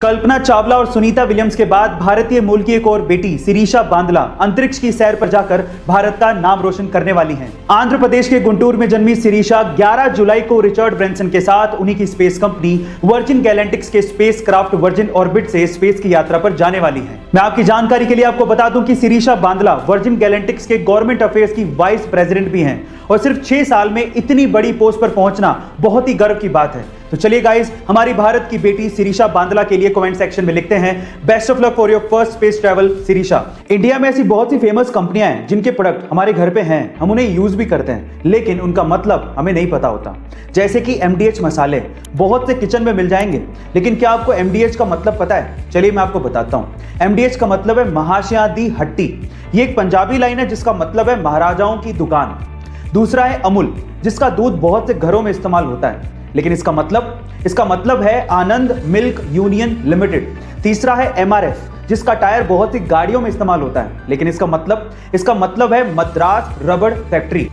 कल्पना चावला और सुनीता विलियम्स के बाद भारतीय मूल की एक और बेटी शिरीषा बांदला अंतरिक्ष की सैर पर जाकर भारत का नाम रोशन करने वाली हैं। आंध्र प्रदेश के गुंटूर में जन्मी शिरीषा 11 जुलाई को रिचर्ड ब्रैंसन के साथ उन्हीं की स्पेस कंपनी वर्जिन गैलेक्टिक्स के स्पेस क्राफ्ट वर्जिन ऑर्बिट से स्पेस की यात्रा पर जाने वाली है। मैं आपकी जानकारी के लिए आपको बता दूं कि शिरीषा बांदला वर्जिन गैलेक्टिक्स के गवर्नमेंट अफेयर्स की वाइस प्रेसिडेंट भी हैं और सिर्फ 6 साल में इतनी बड़ी पोस्ट पर पहुंचना बहुत ही गर्व की बात है। तो चलिए गाइस, हमारी भारत की बेटी शिरीषा बांदला के लिए कमेंट सेक्शन में लिखते हैं best of luck for your first space travel Shirisha. India में ऐसी बहुत सी फेमस कंपनियां हैं जिनके प्रोडक्ट हमारे घर पे हैं, हम उन्हें यूज भी करते हैं, लेकिन उनका मतलब हमें नहीं पता होता। जैसे कि MDH मसाले बहुत से किचन में मिल जाएंगे, लेकिन क्या आपको MDH का मतलब पता है? चलिए मैं आपको बताता हूं। MDH का मतलब है महाशया दी हट्टी। ये एक पंजाबी लाइन है जिसका मतलब है महाराजाओं की दुकान। दूसरा है अमूल, जिसका दूध बहुत से घरों में इस्तेमाल होता है, लेकिन इसका मतलब है आनंद मिल्क यूनियन लिमिटेड। तीसरा है MRF, जिसका टायर बहुत सी गाड़ियों में इस्तेमाल होता है, लेकिन इसका मतलब है मद्रास रबड़ फैक्ट्री।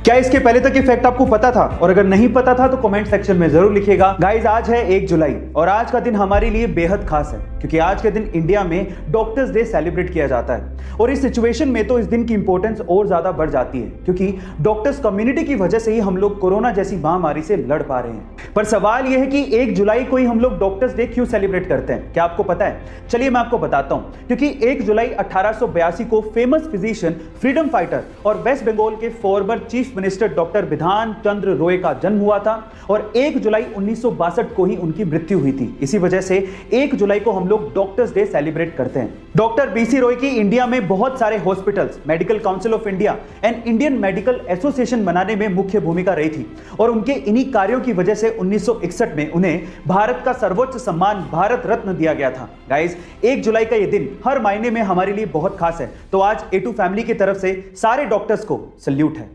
क्या इसके पहले तक ये फैक्ट आपको पता था? और अगर नहीं पता था तो कमेंट सेक्शन में जरूर लिखिएगा। गाइस, आज है 1 जुलाई और आज का दिन हमारे लिए बेहद खास है, क्योंकि आज के दिन इंडिया में डॉक्टर्स डे सेलिब्रेट किया जाता है। और इस सिचुएशन में तो इस दिन की इंपॉर्टेंस और ज्यादा बढ़ जाती है, क्योंकि डॉक्टर्स कम्युनिटी की वजह से ही हम लोग कोरोना जैसी महामारी से लड़ पा रहे हैं। पर सवाल यह है कि 1 जुलाई को ही हम लोग डॉक्टर्स डे क्यों सेलिब्रेट करते हैं? क्या आपको पता है? चलिए मैं आपको बताता हूं। क्योंकि 1 जुलाई 1882 को फेमस फिजिशियन, फ्रीडम फाइटर और वेस्ट बंगाल के फॉर्मर चीफ मिनिस्टर डॉक्टर बिधान चंद्र रॉय का जन्म हुआ था और 1 जुलाई 1962 को ही उनकी मृत्यु हुई थी। इसी वजह से 1 जुलाई को हम लोग डॉक्टर्स डे सेलिब्रेट करते हैं। डॉक्टर BC रॉय की इंडिया में बहुत सारे hospitals, medical council of India and Indian medical association बनाने में मुख्य भूमिका रही थी और उनके इन्हीं कार्यों की वजह से 1961 में उन्हें भारत का सर्वोच्च सम्मान भारत रत्न दिया गया था। गाइस, 1 जुलाई का ये दिन हर महीने में हमारे लिए बहुत खास है। तो आज A2 फैमिली की तरफ से सारे डॉक्टर्स को सल्यूट है।